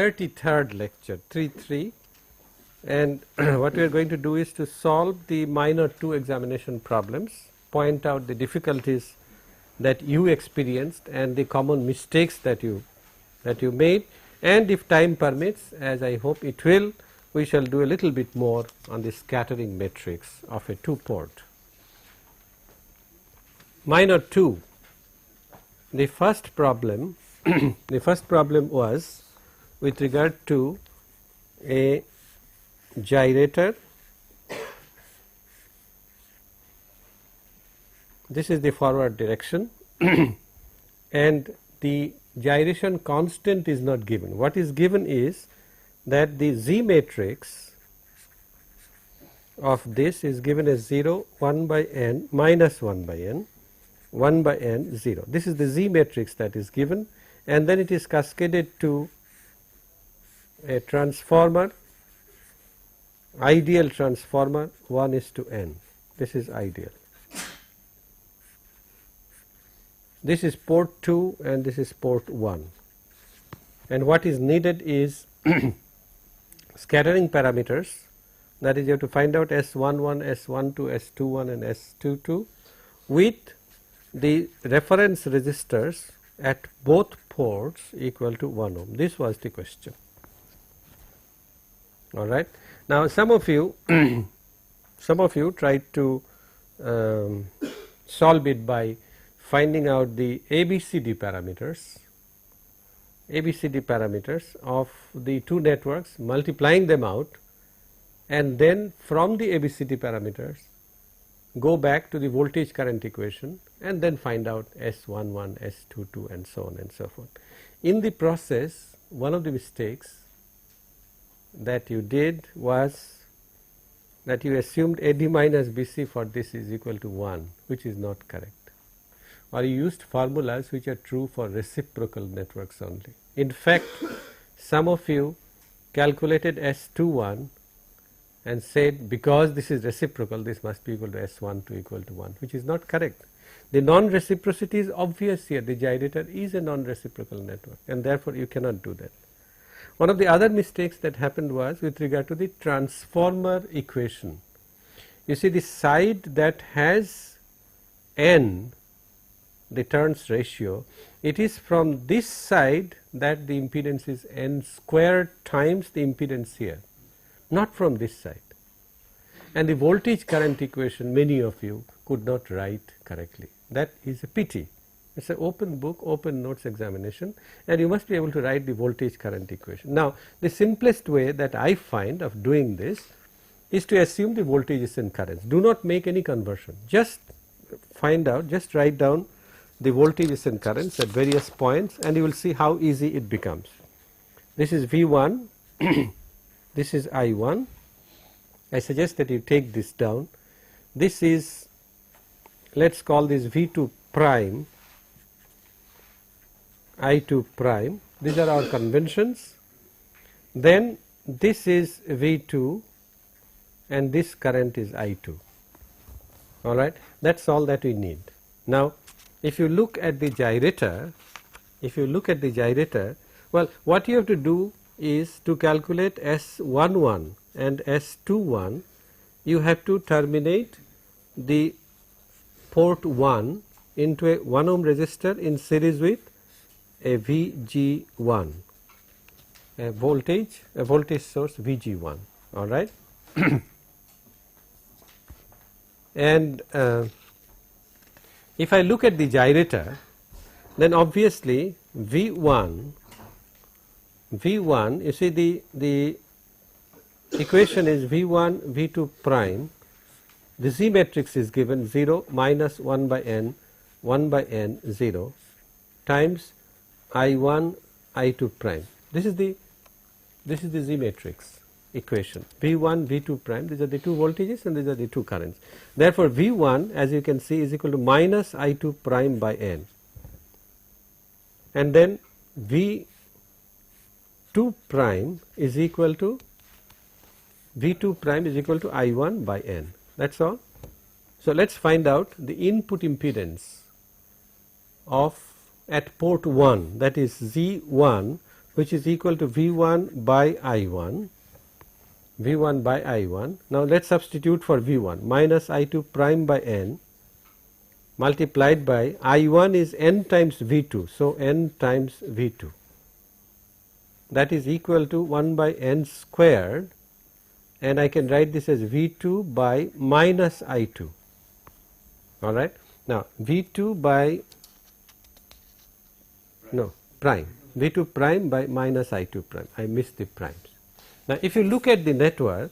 33rd lecture 3.3, and what we are going to do is to solve the minor 2 examination problems, point out the difficulties that you experienced and the common mistakes that you made, and if time permits, as I hope it will, we shall do a little bit more on the scattering matrix of a 2-port. Minor 2. The first problem was with regard to a gyrator. This is the forward direction and the gyration constant is not given. What is given is that the Z matrix of this is given as 0, 1 by n, minus 1 by n, 1 by n, 0. This is the Z matrix that is given, and then it is cascaded to a transformer, ideal transformer 1:n. This is ideal. This is port 2 and this is port 1, and what is needed is scattering parameters, that is you have to find out S11, S12, S21 and S22 with the reference resistors at both ports equal to 1 ohm. This was the question. All right. Now some of you tried to solve it by finding out the ABCD parameters of the two networks, multiplying them out, and then from the ABCD parameters go back to the voltage current equation and then find out S11, S22 and so on and so forth. In the process, one of the mistakes that you did was that you assumed AD minus BC for this is equal to 1, which is not correct, or you used formulas which are true for reciprocal networks only. In fact, some of you calculated S21 and said because this is reciprocal, this must be equal to S12 equal to 1, which is not correct. The non-reciprocity is obvious here. The gyrator is a non-reciprocal network and therefore you cannot do that. One of the other mistakes that happened was with regard to the transformer equation. You see, the side that has n, the turns ratio, it is from this side that the impedance is n squared times the impedance here, not from this side. And the voltage current equation many of you could not write correctly. That is a pity. It is an open book, open notes examination, and you must be able to write the voltage current equation. Now the simplest way that I find of doing this is to assume the voltages and currents. Do not make any conversion, just find out, just write down the voltages and currents at various points and you will see how easy it becomes. This is V1, this is I1. I suggest that you take this down. This is, let us call this V2 prime, I2 prime. These are our conventions. Then this is V2 and this current is I2. All right, that is all that we need. Now if you look at the gyrator, well, what you have to do is to calculate S11 and S21, you have to terminate the port 1 into a 1 ohm resistor in series with a VG1, a voltage source VG1. All right. And if I look at the gyrator, then obviously V1, you see the equation is V1 V2 prime, the Z matrix is given 0 minus 1 by n 0 times I1 I2 prime. This is the Z matrix equation, V1 V2 prime. These are the two voltages and these are the two currents. Therefore V1, as you can see, is equal to minus I2 prime by n, and then V2 prime is equal to I1 by n. That is all. So let us find out the input impedance of at port 1, that is Z1 which is equal to V1 by I1, V1 by I1. Now let us substitute for V1, minus I2 prime by n multiplied by I1 is n times V2. So, n times V2, that is equal to 1 by n squared, and I can write this as V2 by minus I2. All right. Now, V2 by prime, V2 prime by minus I2 prime. I missed the primes. Now, if you look at the network,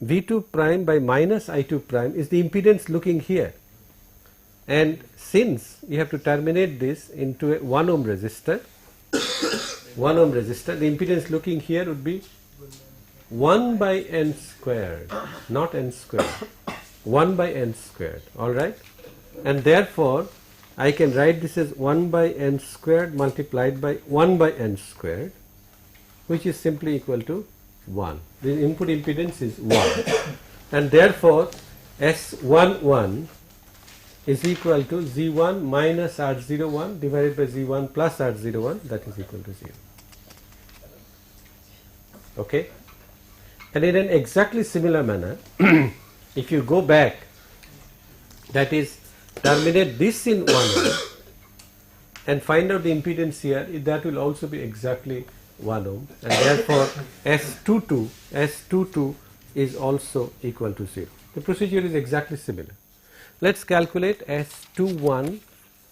V2 prime by minus I2 prime is the impedance looking here, and since you have to terminate this into a 1 ohm resistor, 1 ohm resistor, the impedance looking here would be 1 by n squared, not n squared, 1 by n squared, all right. And therefore, I can write this as 1 by n squared multiplied by 1 by n squared, which is simply equal to 1. The input impedance is 1, and therefore, S11 is equal to Z1 minus R01 divided by Z1 plus R01, that is equal to 0. Okay. And in an exactly similar manner, if you go back, that is terminate this in 1 ohm and find out the impedance here, that will also be exactly 1 ohm, and therefore S22 is also equal to 0. The procedure is exactly similar. Let us calculate S21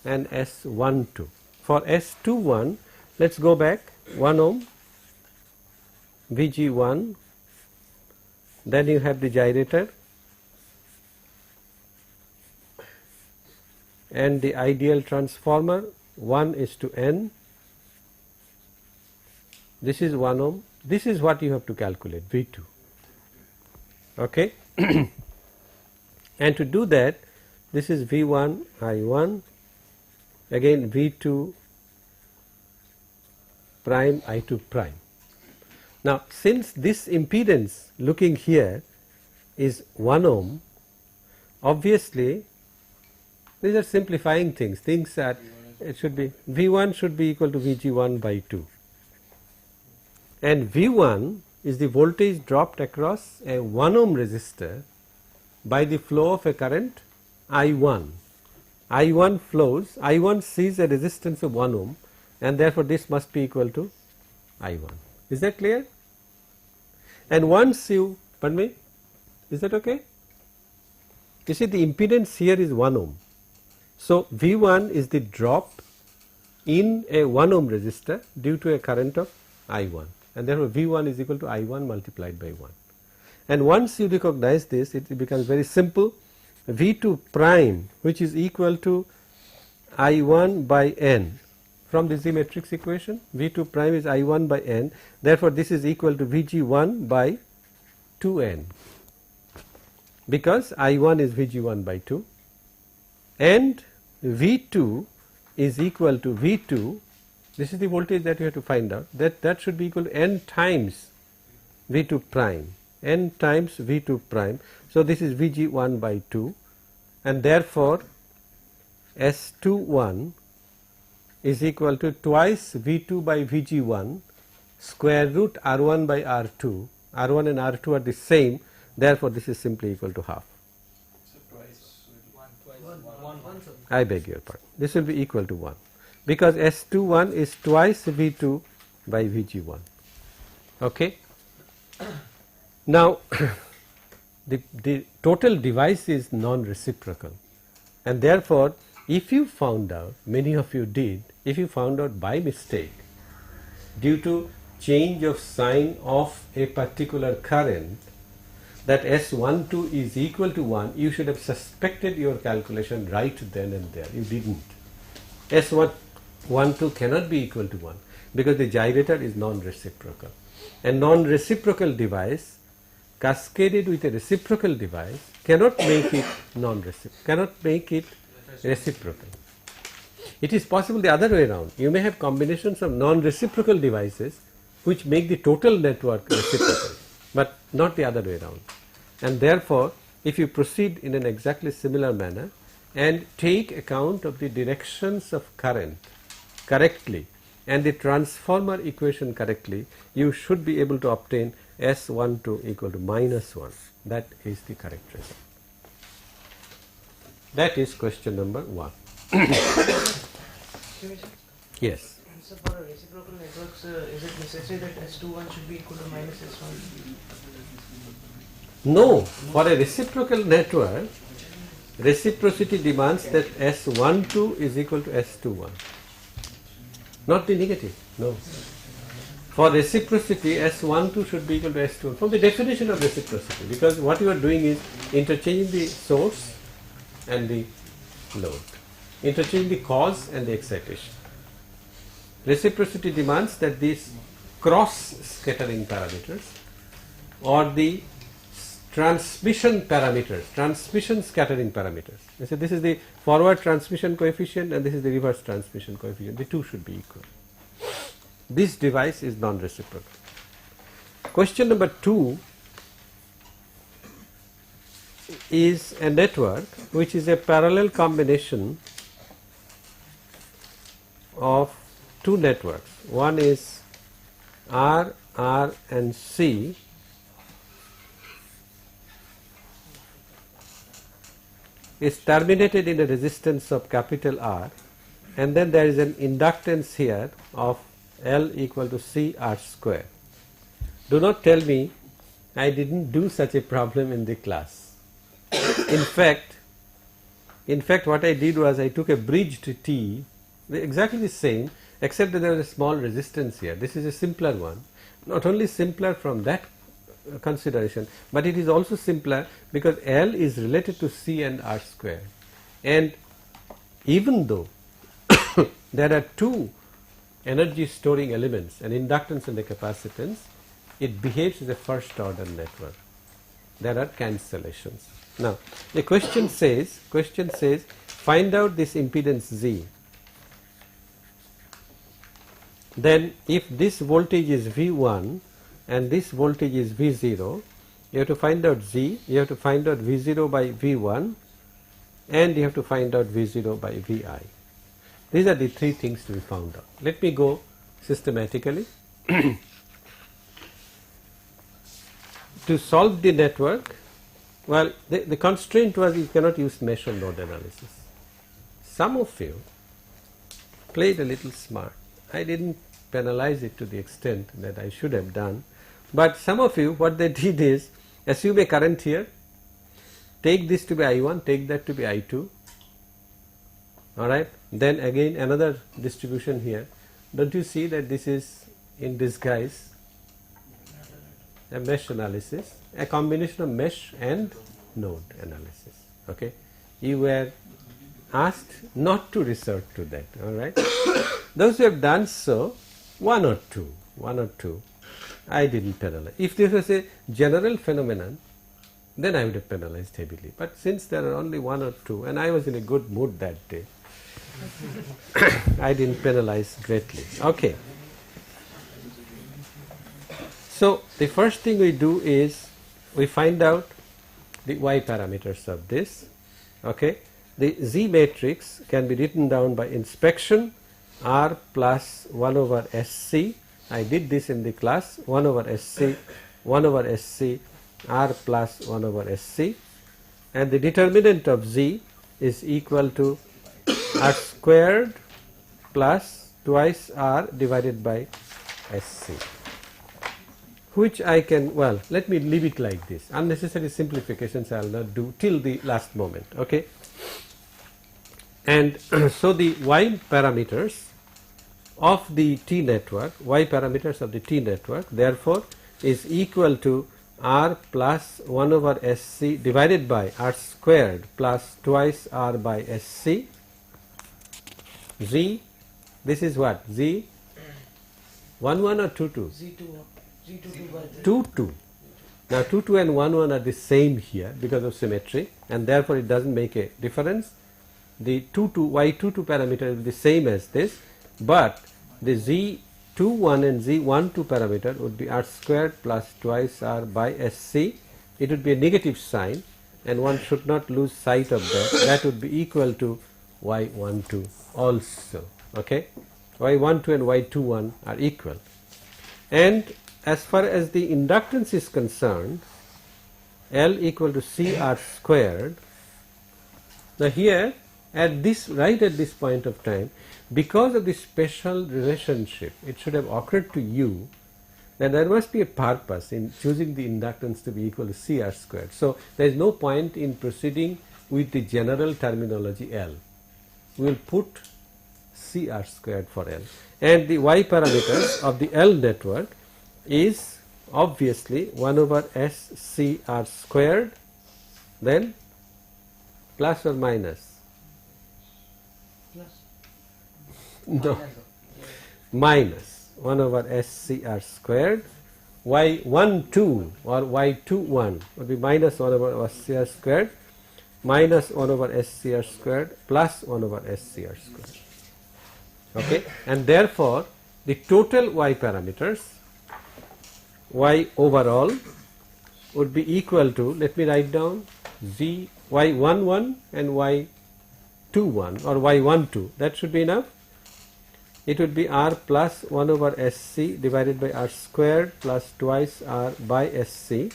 and S12. For S21, let us go back 1 ohm, VG1, then you have the gyrator and the ideal transformer 1 is to n. This is 1 ohm. This is what you have to calculate, V2. Okay. And to do that, this is V1 I1, again V2 prime I2 prime. Now, since this impedance looking here is 1 ohm, obviously these are simplifying things. Things that it should be V1 should be equal to VG1 by 2, and V1 is the voltage dropped across a 1 ohm resistor by the flow of a current I1. I1 flows, I1 sees a resistance of 1 ohm, and therefore this must be equal to I1. Is that clear? And once you, pardon me, is that okay? You see the impedance here is 1 ohm. So, V1 is the drop in a 1 ohm resistor due to a current of I1, and therefore V1 is equal to I1 multiplied by 1. And once you recognize this, it becomes very simple. V2 prime, which is equal to I1 by n, from the Z matrix equation, V2 prime is I1 by n, therefore this is equal to Vg1 by 2n, because I1 is Vg1 by 2, and V2 is equal to V2, this is the voltage that you have to find out, that should be equal to n times V2 prime, n times V2 prime. So, this is Vg1 by 2, and therefore S21 is equal to twice V2 by Vg1 square root R1 by R2. R1 and R2 are the same, therefore this is simply equal to half. I beg your pardon. This will be equal to 1, because S21 is twice V2 by Vg1. Okay. Now, the total device is non-reciprocal, and therefore, if you found out, many of you did, if you found out by mistake due to change of sign of a particular current that S12 is equal to 1, you should have suspected your calculation right then and there. You didn't. S12 cannot be equal to 1 because the gyrator is non-reciprocal, and non-reciprocal device cascaded with a reciprocal device cannot make it reciprocal. It is possible the other way around. You may have combinations of non-reciprocal devices which make the total network reciprocal, but not the other way around. And therefore, if you proceed in an exactly similar manner and take account of the directions of current correctly, and the transformer equation correctly, you should be able to obtain S12 equal to minus 1. That is the correct result. That is question number 1. Yes. So for reciprocal networks, is it necessary that S21 should be equal to minus S1? No, for a reciprocal network, reciprocity demands that S12 is equal to S21, not the negative, no. For reciprocity, S12 should be equal to S21 from the definition of reciprocity, because what you are doing is interchanging the source and the load, interchanging the cause and the excitation. Reciprocity demands that these cross scattering parameters or the transmission parameters, transmission scattering parameters. So this is the forward transmission coefficient and this is the reverse transmission coefficient. The two should be equal. This device is non-reciprocal. Question number 2 is a network which is a parallel combination of two networks. One is R, R and C is terminated in a resistance of capital R, and then there is an inductance here of L equal to C R square. Do not tell me I didn't do such a problem in the class. In fact what I did was I took a bridged T, exactly the same, except that there is a small resistance here. This is a simpler one, not only simpler from that consideration, but it is also simpler because L is related to C and R square, and even though there are two energy storing elements, an inductance and a capacitance, it behaves as a first order network. There are cancellations. Now the question says find out this impedance Z. Then if this voltage is V1 and this voltage is V0, you have to find out Z, you have to find out V0 by V1 and you have to find out V0 by Vi. These are the three things to be found out. Let me go systematically. To solve the network, well, the constraint was you cannot use mesh or node analysis. Some of you played a little smart. I didn't penalize it to the extent that I should have done, but some of you, what they did is assume a current here, take this to be I1, take that to be I2, alright, then again another distribution here. Don't you see that this is in disguise a mesh analysis, a combination of mesh and node analysis, okay. You were asked not to resort to that, alright. Those who have done so, one or two, I didn't penalize. If this was a general phenomenon, then I would have penalized heavily. But since there are only one or two, and I was in a good mood that day, I didn't penalize greatly. Okay. So the first thing we do is we find out the Y parameters of this. Okay. The Z matrix can be written down by inspection. R plus 1 over SC, I did this in the class, 1 over SC, R plus 1 over SC, and the determinant of Z is equal to R squared plus twice R divided by SC, which I can, well, let me leave it like this. Unnecessary simplifications I will not do till the last moment, okay. And so the Y parameters of the T network, Y parameters of the T network, therefore is equal to R plus 1 over SC divided by R squared plus twice R by SC. Z, this is what? Z 1 1 or 2 2? Z2 2 2. Now 2 2 and 1 1 are the same here because of symmetry, and therefore it doesn't make a difference. The 2 2 Y22 parameter will be the same as this, but the Z21 and Z12 parameter would be R squared plus twice R by SC. It would be a negative sign, and one should not lose sight of that. That would be equal to Y12 also, okay. y12 and y21 are equal. And as far as the inductance is concerned, L equal to CR squared. Now here right at this point of time, because of this special relationship, it should have occurred to you that there must be a purpose in choosing the inductance to be equal to CR squared. So there is no point in proceeding with the general terminology L. We will put CR squared for L. And the y parameters of the L network is obviously 1 over S CR squared, then plus or minus? Plus. No, minus 1 over S CR squared. Y12 or Y21 would be minus 1 over SCR squared minus 1 over SCR squared plus 1 over SCR squared. Okay, and therefore the total y parameters, y overall, would be equal to, let me write down, z y11 and y21 or y12. That should be enough. It would be r plus 1 over SC divided by r squared plus twice r by SC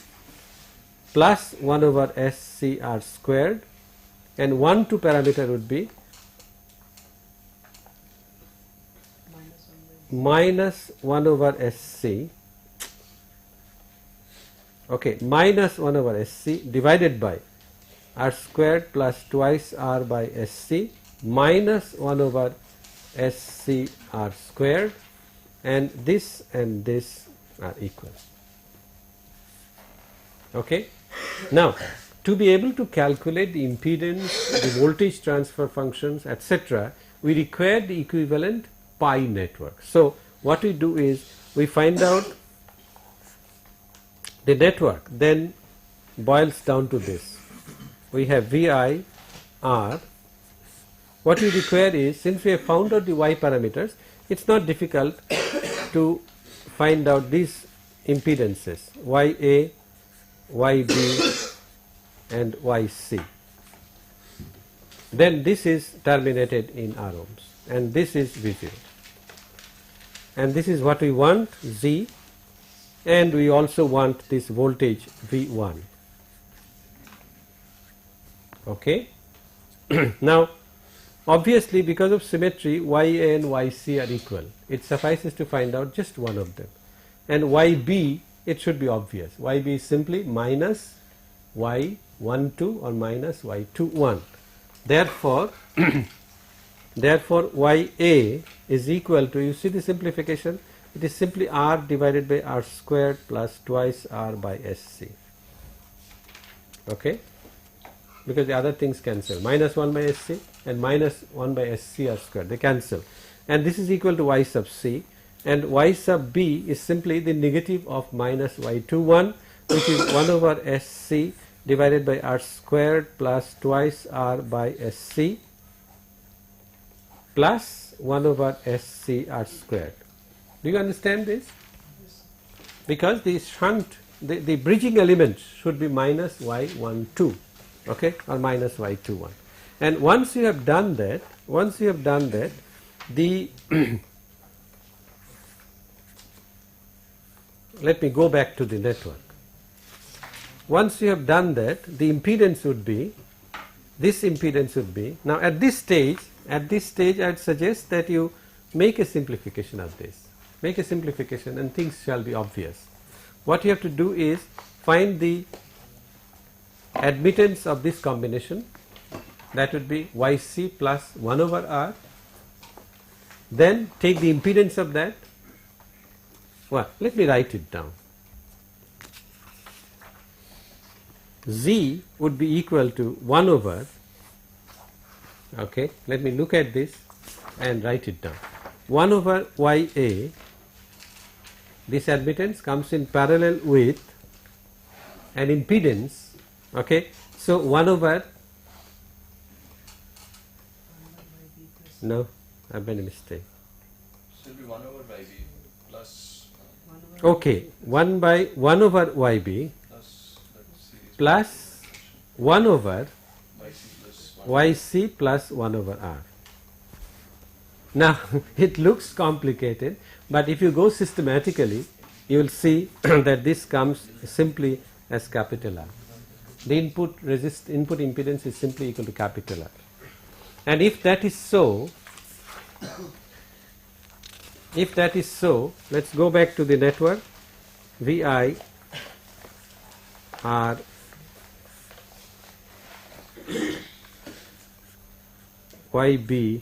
plus 1 over SCR squared, and 1-2 parameter would be minus 1 over SC, okay, minus 1 over SC divided by r squared plus twice r by SC minus 1 over SCR squared, and this are equal. Okay. Now, to be able to calculate the impedance, the voltage transfer functions, etc., we require the equivalent pi network. So what we do is we find out the network, then boils down to this. We have VI R. What we require is, since we have found out the y parameters, it's not difficult to find out these impedances, YA, YB and YC. Then this is terminated in R ohms and this is V0. And this is what we want, Z, and we also want this voltage V1. Okay. Now obviously, because of symmetry, YA and YC are equal. It suffices to find out just one of them. And YB, it should be obvious. YB is simply minus Y12 or minus Y21. Therefore, therefore YA is equal to, you see the simplification, it is simply R divided by R squared plus twice R by SC. Okay? Because the other things cancel, minus 1 by SC and minus 1 by SCR squared, they cancel, and this is equal to Y sub C, and Y sub B is simply the negative of minus Y21, which is 1 over SC divided by R squared plus twice R by SC plus 1 over SCR squared. Do you understand this? Because the shunt, the bridging element should be minus Y12, okay, or minus Y21. And once you have done that, the let me go back to the network. Once you have done that, the impedance would be, this impedance would be, now at this stage I would suggest that you make a simplification of this. Make a simplification and things shall be obvious. What you have to do is find the admittance of this combination, that would be YC plus 1 over R, then take the impedance of that. Well, let me write it down. Z would be equal to 1 over, okay, let me look at this and write it down. 1 over YA, this admittance comes in parallel with an impedance, okay, so 1 over, no, I've made a mistake. Should be 1 over YB plus okay, 1 by 1 over YB plus that series plus 1 over YC plus 1. YC plus 1 over R. Now it looks complicated, but if you go systematically, you will see that this comes simply as capital R. The input impedance is simply equal to capital R. And if that is so, let's go back to the network. VI R YB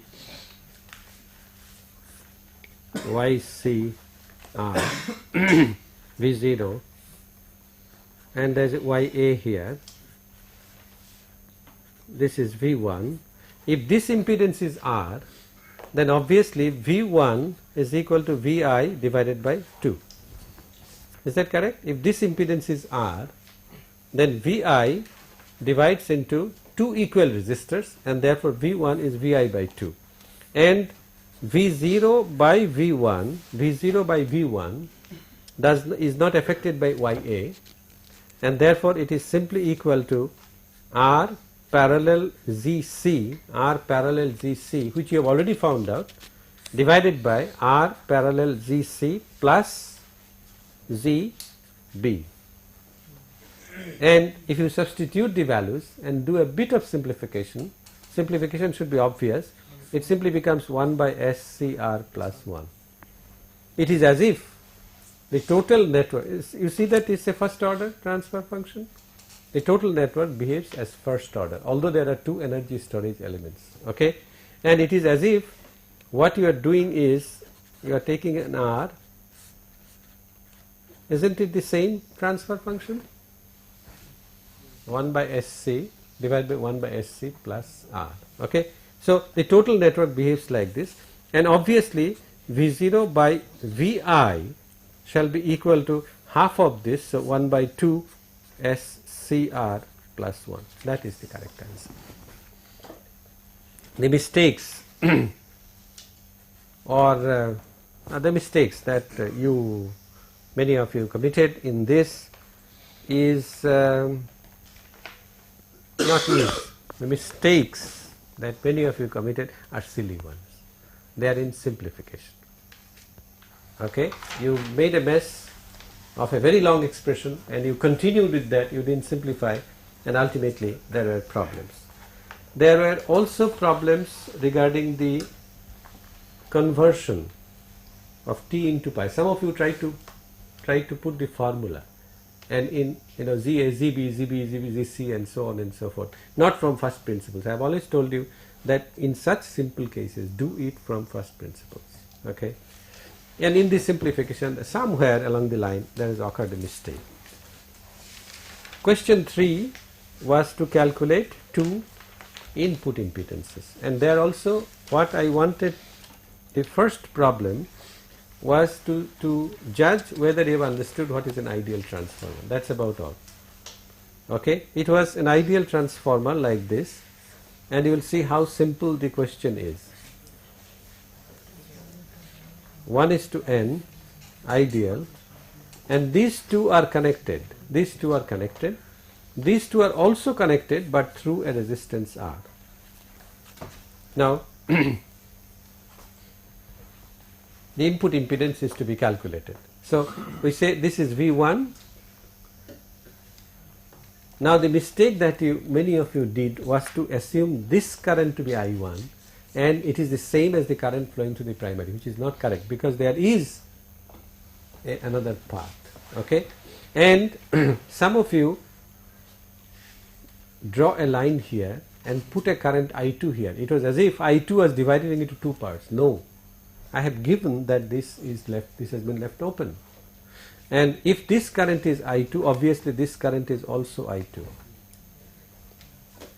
YC R V0, and there is YA here. This is V1. If this impedance is R, then obviously V1 is equal to VI divided by 2. Is that correct? If this impedance is R, then VI divides into two equal resistors, and therefore V1 is VI by 2. And V0 by V1 is not affected by YA, and therefore it is simply equal to R parallel ZC, which you have already found out, divided by R parallel ZC plus ZB. And if you substitute the values and do a bit of simplification should be obvious, it simply becomes 1 by SCR plus 1. It is as if the total network, you see that it's a first order transfer function. The total network behaves as first order, although there are two energy storage elements. Okay, and it is as if what you are doing is you are taking an R. Isn't it the same transfer function? 1 by SC divided by 1 by SC plus R. Okay, so the total network behaves like this, and obviously V0 by VI shall be equal to half of this, so 1 by 2 SCR plus 1. That is the correct answer. The mistakes or the mistakes that many of you committed in this is not easy. The mistakes that many of you committed are silly ones. They are in simplification. Okay, you made a mess of a very long expression and you continued with that, you didn't simplify, and ultimately there were problems. There were also problems regarding the conversion of t into pi. Some of you tried to put the formula, and in ZA, ZB, ZB, ZB, ZC and so on and so forth, not from first principles. I have always told you that in such simple cases do it from first principles. Okay, and in this simplification somewhere along the line there has occurred a mistake. Question 3 was to calculate two input impedances, and there also what I wanted, the first problem was to judge whether you have understood what is an ideal transformer. That's about all. Okay, it was an ideal transformer like this, and you will see how simple the question is. 1:n ideal, and these two are connected. These two are connected. These two are also connected, but through a resistance R. Now the input impedance is to be calculated. So we say this is V1. Now the mistake that many of you did was to assume this current to be I1, and it is the same as the current flowing to the primary, which is not correct, because there is another path. Okay, and some of you draw a line here and put a current I2 here. It was as if I2 was divided into two parts. No, I have given that this has been left open, and if this current is I2, obviously this current is also I2,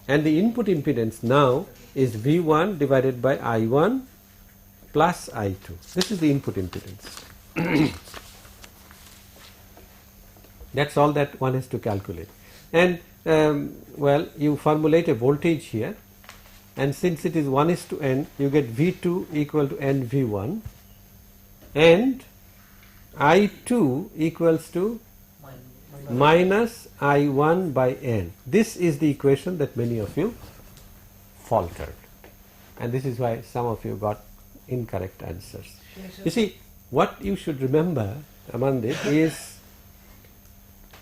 and the input impedance now is V1 divided by I1 plus I2. This is the input impedance. That's all that one has to calculate. And well, you formulate a voltage here, and since it is 1:n, you get V2 equal to nV1, and I2 equals to minus I1 by n. This is the equation that many of you faltered, and this is why some of you got incorrect answers. Yes, sir. You see, what you should remember, Amandit, is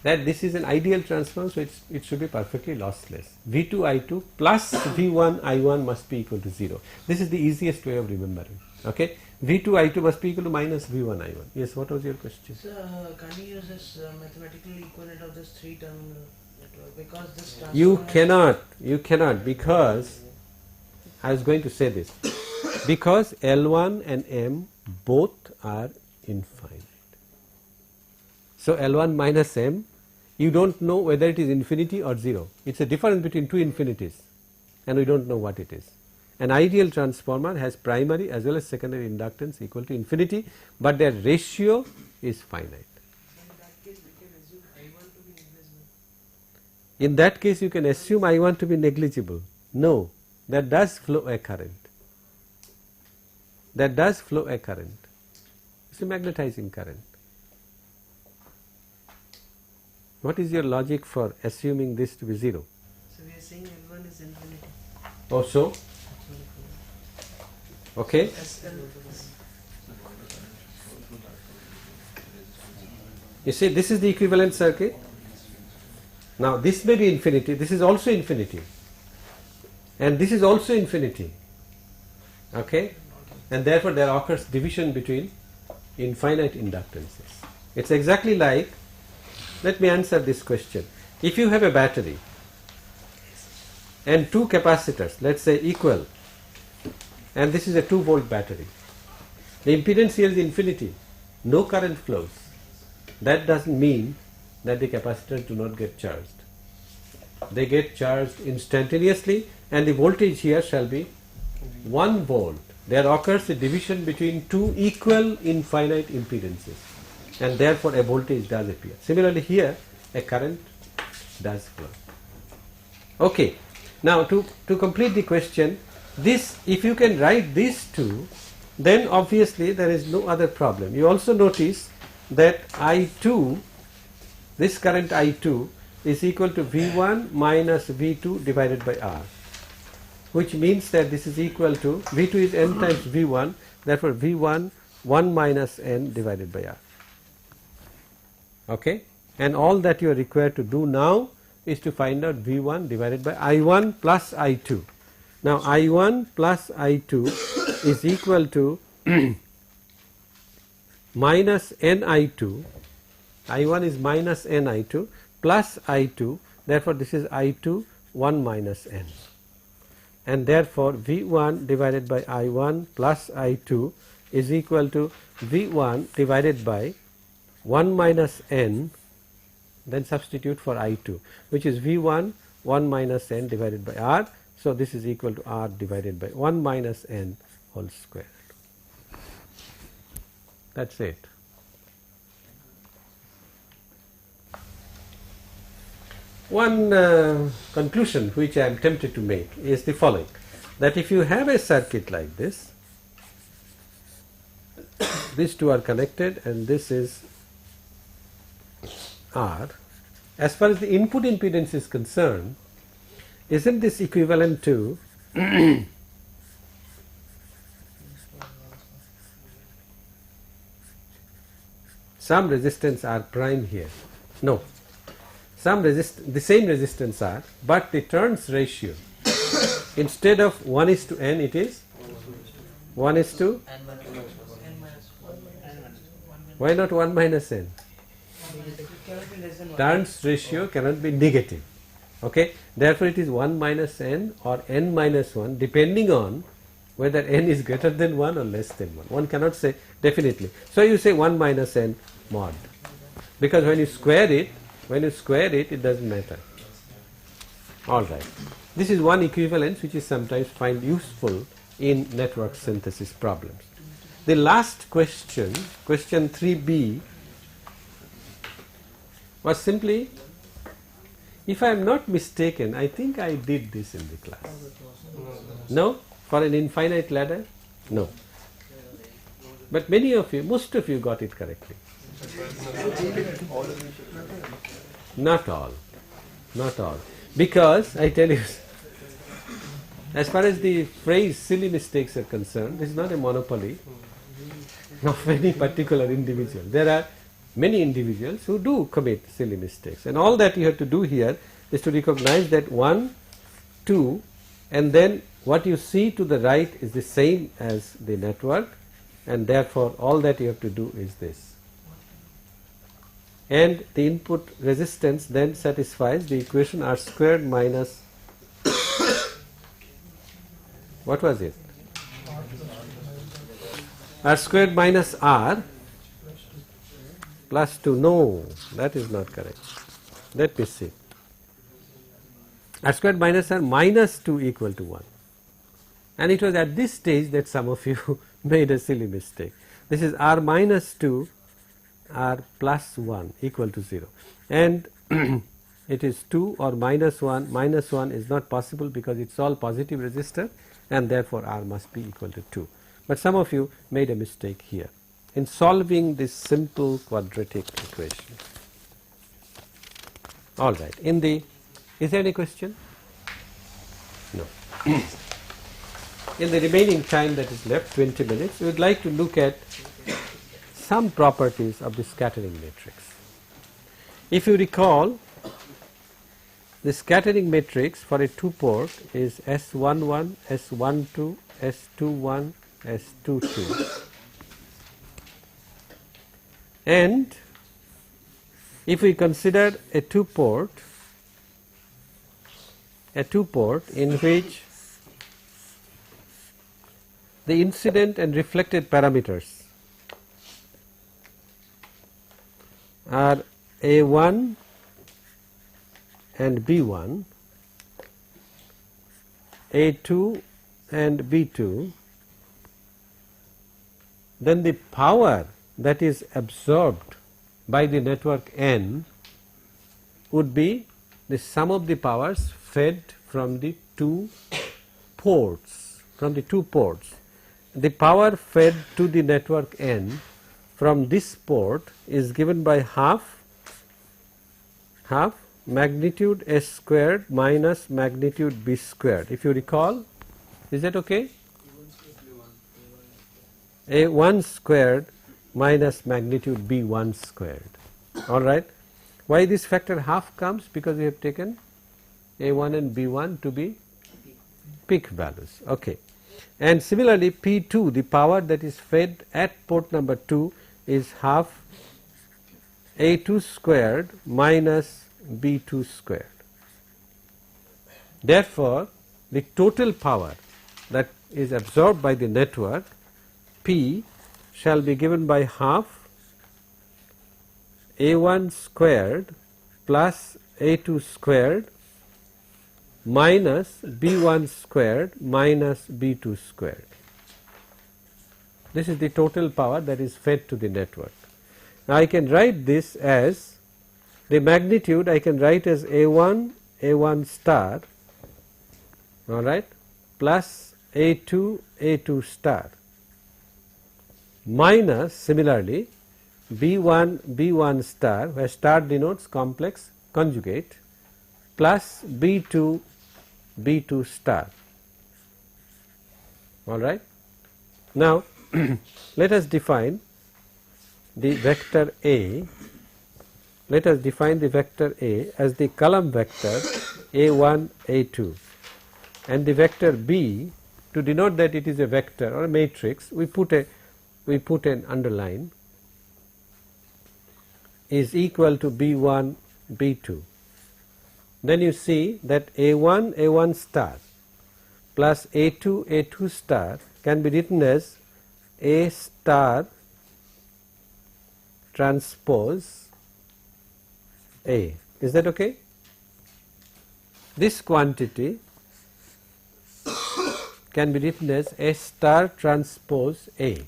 that this is an ideal transform, so it should be perfectly lossless. V2 I2 plus V1 I1 must be equal to 0. This is the easiest way of remembering. Okay, V2 I2 must be equal to minus V1 I1. Yes, what was your question? So, can you use this mathematical equivalent of this three-terminal network? Because this You transform cannot, because I was going to say this, because L1 and M both are infinite. So L1 minus M, you don't know whether it is infinity or 0. It's a difference between two infinities and we don't know what it is. An ideal transformer has primary as well as secondary inductance equal to infinity, but their ratio is finite. In that case you can assume I1 to be negligible. No, that does flow a current. That does flow a current. It's a magnetizing current. What is your logic for assuming this to be 0? So we are saying L1 is infinity. Oh, so? Okay. You see, this is the equivalent circuit. Now this may be infinity, this is also infinity, and this is also infinity. Okay, and therefore there occurs division between infinite inductances. It's exactly like, let me answer this question. If you have a battery and two capacitors, let's say equal, and this is a 2-volt battery, the impedance here is infinity, no current flows. That doesn't mean that the capacitors do not get charged. They get charged instantaneously, and the voltage here shall be 1 volt. There occurs a division between two equal infinite impedances, and therefore a voltage does appear. Similarly here a current does flow. Okay, now to complete the question, this, if you can write these two, then obviously there is no other problem. You also notice that I2, this current I2 is equal to V1 minus V2 divided by R, which means that this is equal to, V2 is N times V1, therefore V1 1 minus N divided by R. Okay, and all that you are required to do now is to find out V1 divided by I1 plus I2. Now I1 plus I2 is equal to minus NI2, I1 is minus NI2 plus I2, therefore this is I2 1 minus N, and therefore V1 divided by I1 plus I2 is equal to V1 divided by 1 minus N, then substitute for I2, which is V1 1 minus N divided by R. So this is equal to R divided by 1 minus N whole square. That's it. One conclusion which I am tempted to make is the following, that if you have a circuit like this, these two are connected and this is R, as far as the input impedance is concerned, isn't this equivalent to some resistance R prime here? No, the same resistance R, but the turns ratio, instead of 1:n, it is 1:, why not 1 minus n? Turns ratio cannot be negative. Okay, therefore it is 1 minus n or n minus 1, depending on whether n is greater than 1 or less than 1. One cannot say definitely. So you say 1 minus n mod, because when you square it, it doesn't matter. Alright, this is one equivalence which is sometimes found useful in network synthesis problems. The last question, question 3b, was simply, if I am not mistaken, I think I did this in the class. No? For an infinite ladder? No. But many of you, most of you got it correctly. Not all. Not all. Because I tell you, As far as the phrase silly mistakes are concerned, this is not a monopoly of any particular individual. There are many individuals who do commit silly mistakes, and all that you have to do here is to recognize that 1, 2, and then what you see to the right is the same as the network, and therefore all that you have to do is this. And the input resistance then satisfies the equation R squared minus what was it? R squared minus R plus 2. No, that is not correct. Let me see. R squared minus R minus 2 equal to 1. And it was at this stage that some of you made a silly mistake. This is R minus 2, R plus 1 equal to 0. And it is 2 or minus 1. Minus 1 is not possible because it is all positive resistor, and therefore R must be equal to 2. But some of you made a mistake here in solving this simple quadratic equation. All right. Is there any question? No. In the remaining time that is left, 20 minutes, we would like to look at some properties of the scattering matrix. If you recall, the scattering matrix for a 2-port is S11, S12, S21, S22. And if we consider a 2-port in which the incident and reflected parameters are A1 and B1, A2 and B2, then the power that is absorbed by the network N would be the sum of the powers fed from the two ports. The power fed to the network N from this port is given by half magnitude S squared minus magnitude B squared. If you recall, is that okay? A1 squared minus magnitude B1 squared. All right. Why this factor half comes? Because we have taken A1 and B1 to be peak values. Okay. And similarly, P2, the power that is fed at port number 2 is half A2 squared minus B2 squared. Therefore, the total power that is absorbed by the network P shall be given by half A1 squared plus A2 squared minus B1 squared minus B2 squared. This is the total power that is fed to the network. Now I can write this as the magnitude, I can write as A1 star, all right, plus A2 star minus similarly B1 star, where star denotes complex conjugate, plus B2 star. All right. Now let us define the vector A. Let us define the vector A as the column vector A1, A2, and the vector B, to denote that it is a vector or a matrix, we put an underline, is equal to B1, B2. Then you see that A1 star plus A2 star can be written as A star transpose A. Is that okay? This quantity can be written as A star transpose A.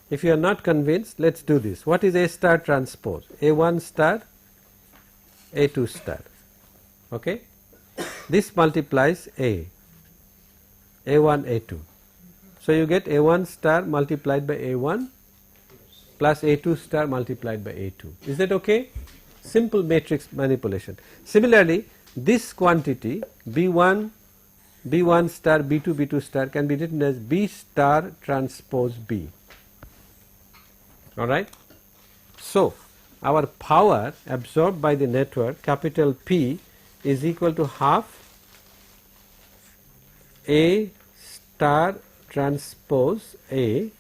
If you are not convinced, let us do this. What is A star transpose? A1 star, A2 star. Okay? This multiplies A1, A2. So you get A1 star multiplied by A1 plus A2 star multiplied by A2. Is that okay? Simple matrix manipulation. Similarly, this quantity B1 B1 star B2 B2 star can be written as B star transpose B. Alright. So, our power absorbed by the network capital P is equal to half A star transpose A,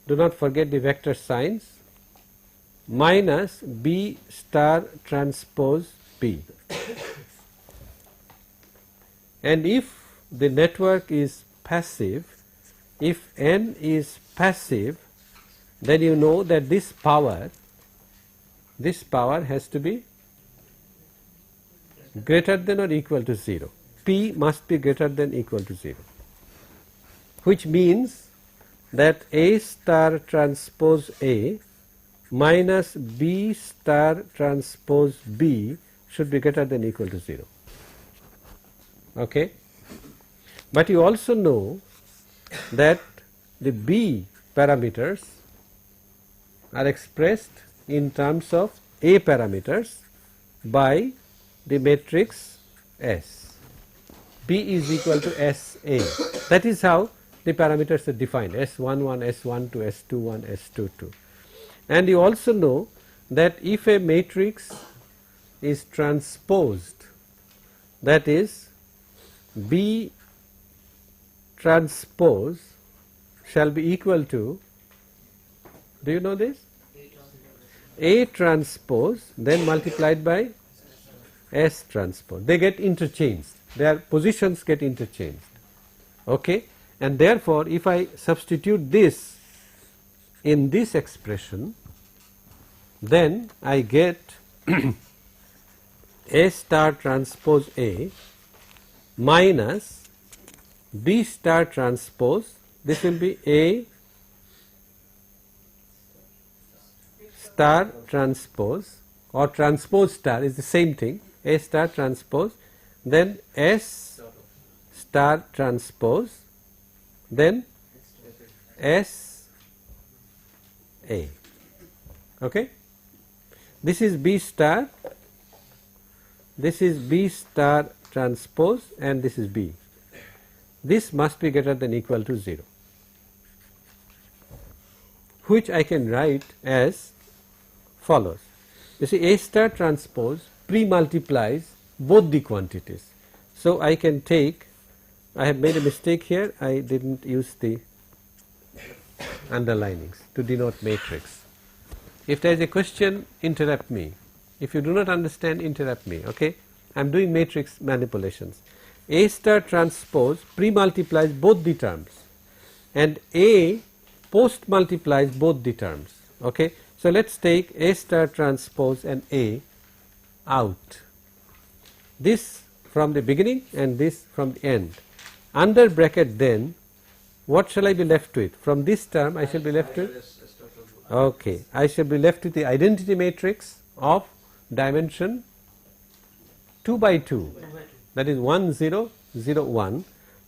do not forget the vector signs, minus B star transpose B. And if the network is passive, if N is passive, then you know that this power has to be greater than or equal to 0. P must be greater than equal to 0, which means that A star transpose A minus B star transpose B should be greater than equal to 0. Okay. But you also know that the B parameters are expressed in terms of A parameters by the matrix S. B is equal to SA. That is how the parameters are defined, S11, S12, S21, S22. And you also know that if a matrix is transposed, that is B transpose shall be equal to, do you know this? A transpose then multiplied by S transpose. They get interchanged, their positions get interchanged. Okay? And therefore, if I substitute this in this expression, then I get A star transpose A minus B star transpose, this will be A star transpose, or transpose star is the same thing, A star transpose, then S star transpose, then S A. Okay? This is B star, this is B star transpose, and this is B. This must be greater than equal to 0, which I can write as follows. You see, A star transpose pre-multiplies both the quantities. So, I can take, I have made a mistake here, I did not use the underlinings to denote matrix. If there is a question, interrupt me. If you do not understand, interrupt me. Okay? I am doing matrix manipulations. A star transpose pre-multiplies both the terms, and A post multiplies both the terms. Okay? So, let us take A star transpose and A out, this from the beginning and this from the end. Under bracket, then what shall I be left with? From this term I shall be left with, okay, I shall be left with the identity matrix of dimension 2 by 2, that is 1 0 0 1,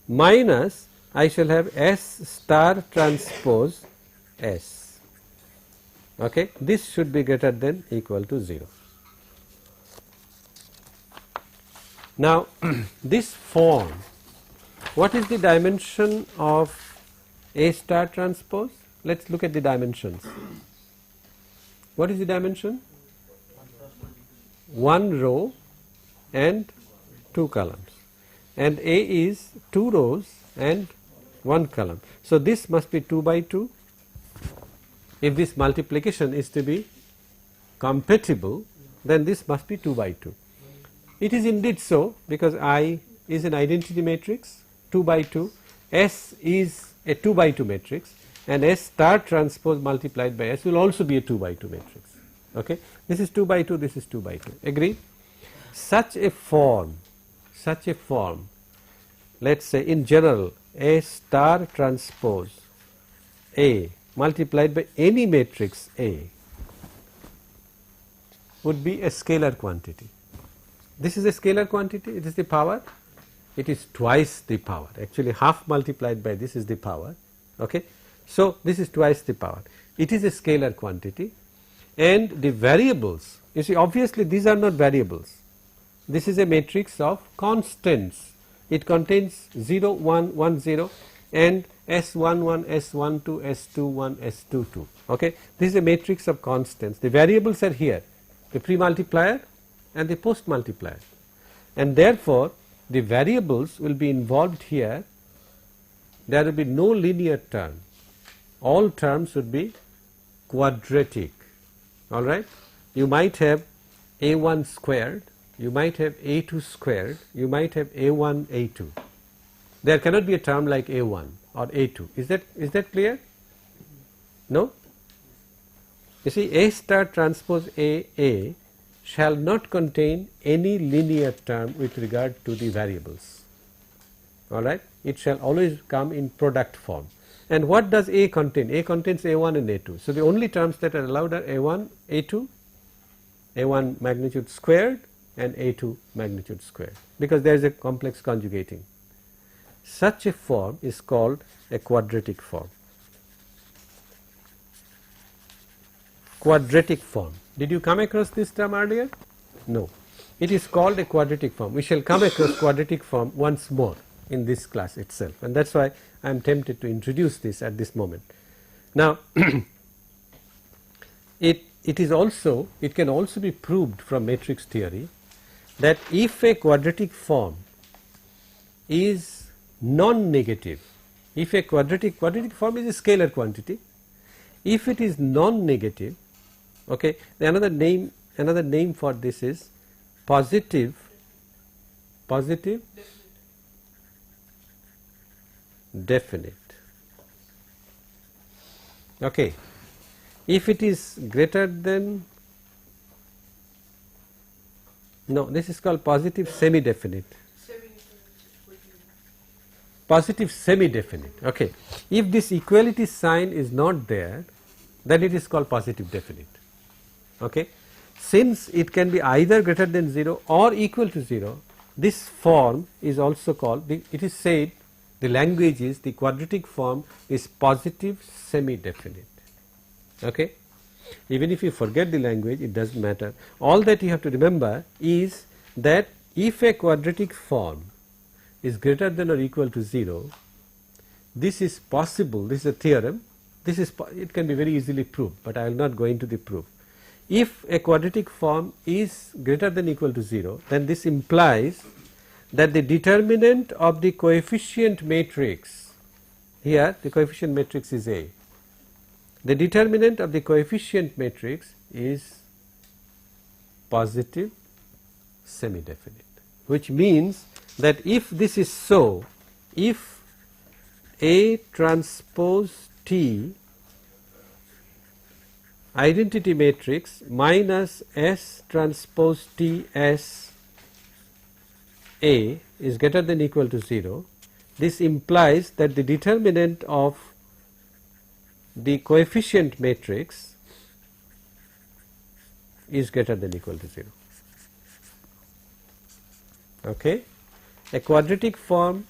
minus I shall have S star transpose S. Okay, this should be greater than equal to 0. Now, this form, what is the dimension of A star transpose? Let us look at the dimensions. What is the dimension? 1 row and 2 columns, and A is 2 rows and 1 column. So, this must be 2 by 2. If this multiplication is to be compatible, then this must be 2 by 2. It is indeed so, because I is an identity matrix 2 by 2, S is a 2 by 2 matrix, and S star transpose multiplied by S will also be a 2 by 2 matrix. Okay? This is 2 by 2, this is 2 by 2. Agree? Such a form, let us say in general A star transpose A multiplied by any matrix A would be a scalar quantity. This is a scalar quantity, it is the power, it is twice the power, actually half multiplied by this is the power. Okay? So, this is twice the power, it is a scalar quantity, and the variables, you see, obviously these are not variables, this is a matrix of constants, it contains 0, 1, 1, 0 and S11, S12, S21, S22. Okay, this is a matrix of constants. The variables are here, the pre-multiplier and the post-multiplier, and therefore the variables will be involved here. There will be no linear term, all terms would be quadratic. All right, you might have a1 squared, you might have a2 squared, you might have a1, a2. There cannot be a term like a1 or a2. Is that clear? No? You see, A star transpose A shall not contain any linear term with regard to the variables. All right, it shall always come in product form. And what does A contain? A contains A1 and A2. So the only terms that are allowed are A1, A2, A1 magnitude squared and A2 magnitude squared, because there is a complex conjugating. Such a form is called a quadratic form. Quadratic form. Did you come across this term earlier? No. It is called a quadratic form. We shall come across quadratic form once more in this class itself, and that is why I am tempted to introduce this at this moment. Now, it can also be proved from matrix theory that if a quadratic form is non-negative, if a quadratic form is a scalar quantity, if it is non-negative, okay, another name for this is positive definite. Okay, if it is greater than, no, this is called positive semi-definite. Positive semi-definite. Okay, if this equality sign is not there, then it is called positive definite. Okay, since it can be either greater than 0 or equal to 0, this form is also called, it is said, the language is, the quadratic form is positive semi-definite. Okay, even if you forget the language, it does not matter. All that you have to remember is that if a quadratic form is greater than or equal to 0, this is possible, this is a theorem, it can be very easily proved, but I will not go into the proof. If a quadratic form is greater than or equal to 0, then this implies that the determinant of the coefficient matrix, here the coefficient matrix is A, the determinant of the coefficient matrix is positive semi-definite, which means that if this is so, if A transpose T identity matrix minus S transpose T S A is greater than or equal to 0, this implies that the determinant of the coefficient matrix is greater than or equal to 0. Okay, a quadratic form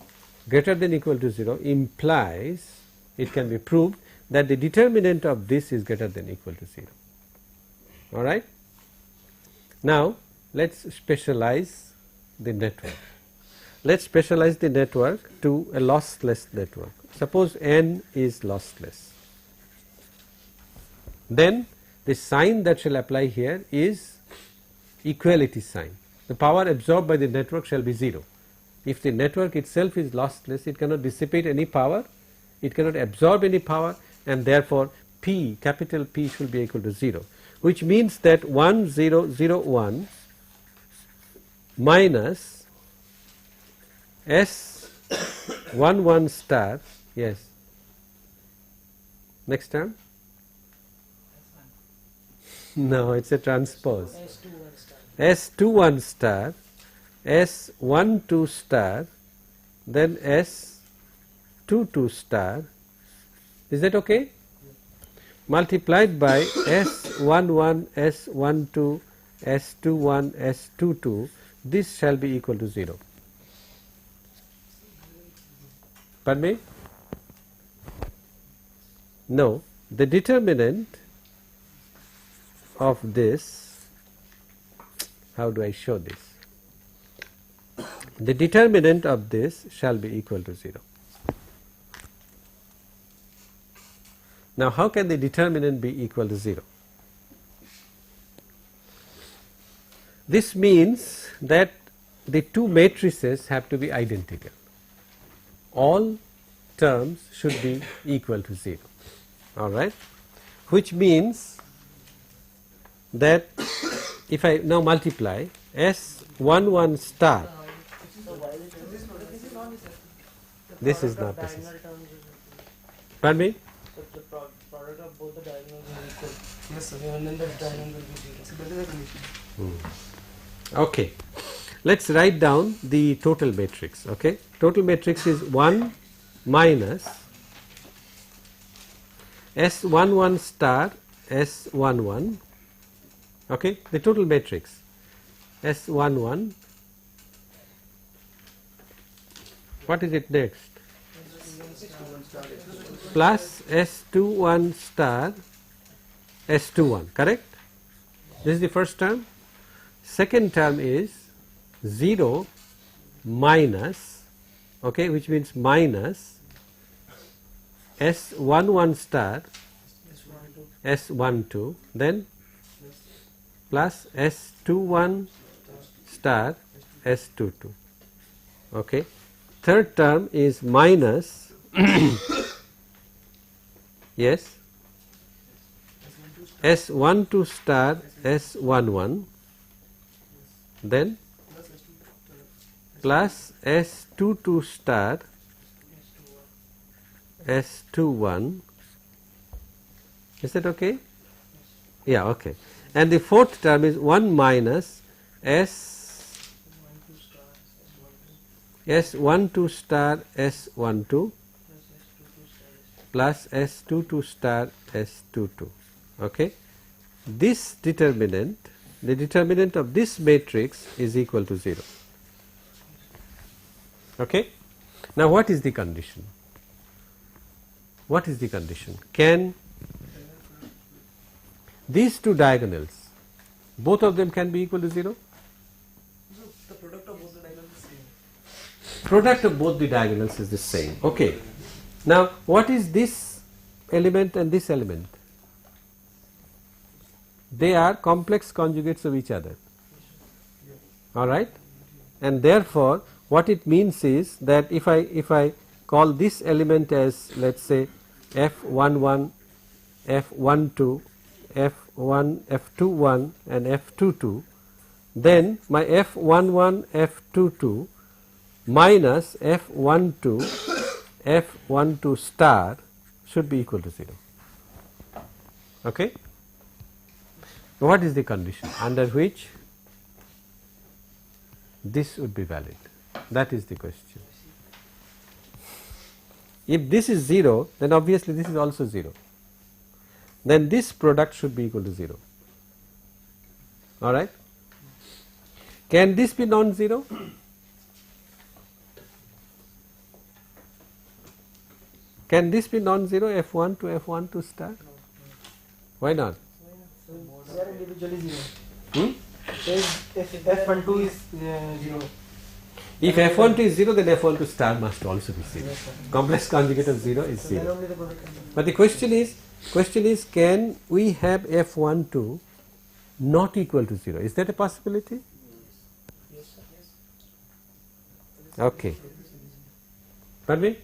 greater than or equal to 0 implies, it can be proved, that the determinant of this is greater than or equal to 0. All right. Now, let us specialize the network. Let us specialize the network to a lossless network. Suppose n is lossless. Then the sign that shall apply here is equality sign. The power absorbed by the network shall be 0. If the network itself is lossless, it cannot dissipate any power, it cannot absorb any power, and therefore P, capital P, should be equal to 0, which means that 1 0 0 1 minus S 1 1 star, yes, next term, no, it is a transpose, S21 star, S12 star, then S22 star, is that okay? Multiplied by S11, S12, S21, S22, this shall be equal to 0. Pardon me? No, the determinant of this, how do I show this? the determinant of this shall be equal to 0. Now, how can the determinant be equal to 0? This means that the two matrices have to be identical. All terms should be equal to 0, all right, which means that if I now multiply S11 star, this is not necessary. Pardon me? The product of both the diagonals is equal. Yes, sir. And then the diagonal will be 0. So that is the condition. Okay, let's write down the total matrix. Okay, total matrix is 1 minus S11 star S11. Okay, the total matrix S11. What is it next? Plus S21 star S21, correct? This is the first term. Second term is 0 minus, okay, which means minus S11 star S12, then plus S21 star S22. Okay. Third term is minus yes, S12 star S11, then plus S22 star S21. Is that okay? Yeah, okay. And the fourth term is 1 minus S12 star S12 plus S22 star S22. Okay. This determinant, the determinant of this matrix is equal to 0. Okay. Now, what is the condition? What is the condition? Can these two diagonals, both of them can be equal to 0? The product of both the diagonals is same. Product of both the diagonals is the same. Okay. Now, what is this element and this element? They are complex conjugates of each other. All right, and therefore, what it means is that if I call this element as, let's say, F11, F12, F1, F21, and F22, then my F11, F22 minus F12, F12 star should be equal to 0. Okay. What is the condition under which this would be valid? That is the question. If this is 0, then obviously this is also 0. Then this product should be equal to 0. All right. Can this be non-zero? Can this be non-zero, F1 to F12 star? Why not? They are individually 0. Hmm? If F12 is 0. If F12 is 0, then F12 star must also be 0. Complex conjugate of 0 is So then 0. only the product can be. But the question is, can we have F12 not equal to 0? Is that a possibility? Yes, sir. Yes. Okay. Pardon me?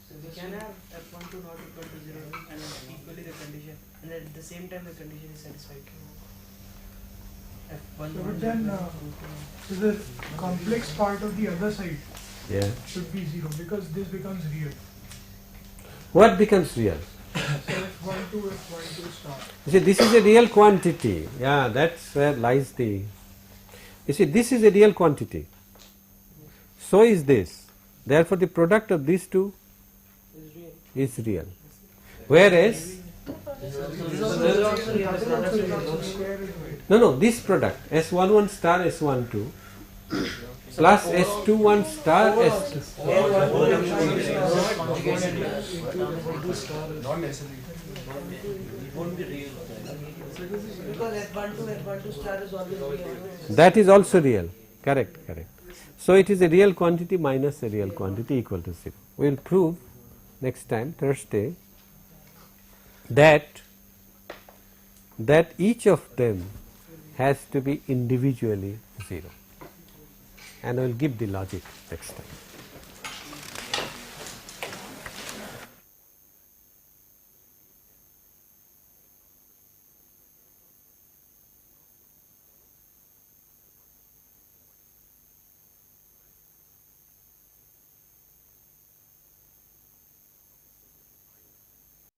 So we can have F12 not equal to 0 and equally the condition, and at the same time the condition is satisfied. F1 So but then, so the complex part of the other side Yeah. should be 0 because this becomes real. What becomes real? So F12 star. You see, this is a real quantity. Yeah, that's where lies the. You see, this is a real quantity. So is this. Therefore, the product of these two is real. is real. Whereas, This is also real. This product is also real. Square is right. no, this product S11 star S12 plus S21 star S2. Not necessarily. Because F12 star is always real. That is also real. Correct, correct. So it is a real quantity minus a real quantity equal to 0. We will prove next time, Thursday, that each of them has to be individually 0, and I will give the logic next time.